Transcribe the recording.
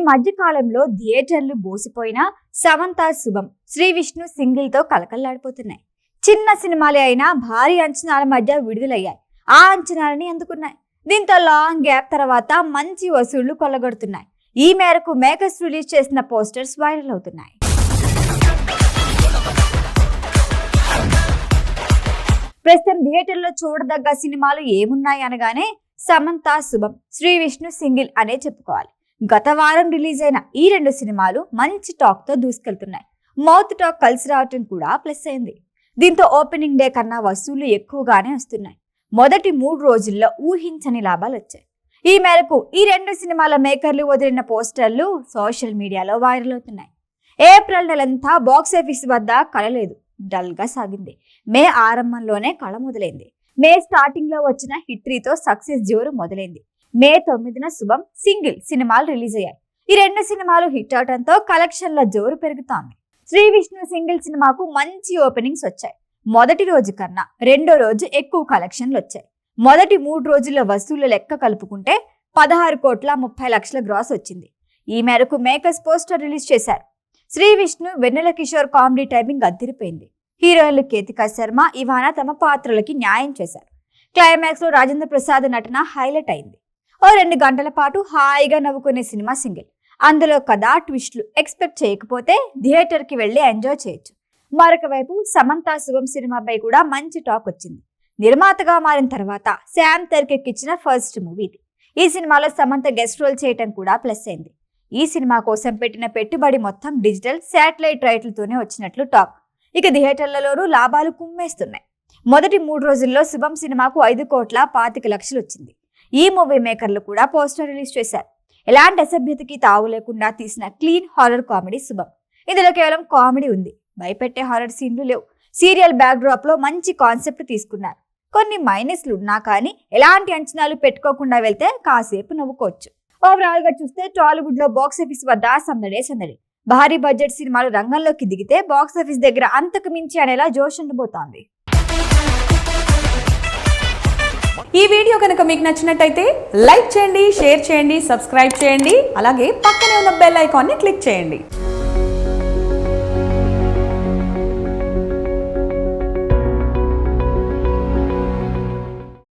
మధ్య కాలంలో థియేటర్లు బోసిపోయినా సమంత శుభం శ్రీ విష్ణు సింగిల్ తో కలకల్లాడిపోతున్నాయి. చిన్న సినిమాలే అయినా భారీ అంచనాల మధ్య విడుదలయ్యాయి. ఆ అంచనాలని అందుకున్నాయి. దీంతో లాంగ్ గ్యాప్ తర్వాత మంచి వసూళ్లు కొల్లగొడుతున్నాయి. ఈ మేరకు మేకర్స్ రిలీజ్ చేసిన పోస్టర్స్ వైరల్ అవుతున్నాయి. ప్రస్తుతం థియేటర్లో చూడదగ్గ సినిమాలు ఏమున్నాయి అనగానే సమంత శుభం శ్రీ విష్ణు సింగిల్ అనే చెప్పుకోవాలి. గత వారం రిలీజ్ అయిన ఈ రెండు సినిమాలు మంచి టాక్ తో దూసుకెళ్తున్నాయి. మౌత్ టాక్ కలిసి రావటం కూడా ప్లస్ అయింది. దీంతో ఓపెనింగ్ డే కన్నా వసూళ్లు ఎక్కువగానే వస్తున్నాయి. మొదటి 3 రోజుల్లో ఊహించని లాభాలు వచ్చాయి. ఈ మేరకు ఈ రెండు సినిమాల మేకర్లు వదిలిన పోస్టర్లు సోషల్ మీడియాలో వైరల్ అవుతున్నాయి. ఏప్రిల్ నెలంతా బాక్సాఫీస్ వద్ద కళలేదు, డల్ గా సాగింది. మే ఆరంభంలోనే కళ మొదలైంది. మే స్టార్టింగ్ లో వచ్చిన హిట్రీతో సక్సెస్ జోరు మొదలైంది. మే 9న శుభం సింగిల్ సినిమాలు రిలీజ్ అయ్యాయి. ఈ రెండు సినిమాలు హిట్ అవడంతో కలెక్షన్ల జోరు పెరుగుతోంది. శ్రీ విష్ణు సింగిల్ సినిమాకు మంచి ఓపెనింగ్స్ వచ్చాయి. మొదటి రోజు కన్నా రెండో రోజు ఎక్కువ కలెక్షన్లు వచ్చాయి. మొదటి 3 రోజుల వసూళ్ల లెక్క కలుపుకుంటే 16,30,00,000 గ్రాస్ వచ్చింది. ఈ మేరకు మేకర్స్ పోస్టర్ రిలీజ్ చేశారు. శ్రీ విష్ణు వెన్నెల కిషోర్ కామెడీ టైమింగ్ అదిరిపోయింది. హీరోయిన్లు కేతికా శర్మ, ఇవానా తమ పాత్రలకి న్యాయం చేశారు. క్లైమాక్స్ లో రాజేంద్ర ప్రసాద్ నటన హైలైట్ అయింది. ఓ 2 గంటల పాటు హాయిగా నవ్వుకునే సినిమా సింగిల్. అందులో కథా ట్విస్టులు ఎక్స్పెక్ట్ చేయకపోతే థియేటర్ కి వెళ్లి ఎంజాయ్ చేయొచ్చు. మరొక వైపు సమంత శుభం సినిమాపై కూడా మంచి టాక్ వచ్చింది. నిర్మాతగా మారిన తర్వాత శామ్ తెరకెక్కించిన ఫస్ట్ మూవీ ఇది. ఈ సినిమాలో సమంత గెస్ట్ రోల్ చేయటం కూడా ప్లస్ అయింది. ఈ సినిమా కోసం పెట్టిన పెట్టుబడి మొత్తం డిజిటల్ శాటిలైట్ రైట్లతోనే వచ్చినట్లు టాక్. ఇక థియేటర్లలోనూ లాభాలు కుమ్మేస్తున్నాయి. మొదటి 3 రోజుల్లో శుభం సినిమాకు 5,25,00,000 వచ్చింది. ఈ మూవీ మేకర్లు కూడా పోస్టర్ రిలీజ్ చేశారు. ఎలాంటి అసభ్యతకి తావు లేకుండా తీసిన క్లీన్ హారర్ కామెడీ శుభం. ఇందులో కేవలం కామెడీ ఉంది, భయపెట్టే హారర్ సీన్లు లేవు. సీరియల్ బ్యాక్ డ్రాప్ లో మంచి కాన్సెప్ట్ తీసుకున్నారు. కొన్ని మైనస్లు ఉన్నా కానీ ఎలాంటి అంచనాలు పెట్టుకోకుండా వెళ్తే కాసేపు నవ్వుకోవచ్చు. ఓవరాల్ గా చూస్తే టాలీవుడ్ లో బాక్సాఫీస్ వద్ద సందడే సందడి. భారీ బడ్జెట్ సినిమాలు రంగంలోకి దిగితే బాక్సాఫీస్ దగ్గర అంతకు మించి అనేలా జోష్ ఉండబోతోంది. ఈ వీడియో కనుక మీకు నచ్చినట్టయితే లైక్ చేయండి, షేర్ చేయండి, సబ్స్క్రైబ్ చేయండి. అలాగే పక్కనే ఉన్న బెల్ ఐకాన్ని క్లిక్ చేయండి.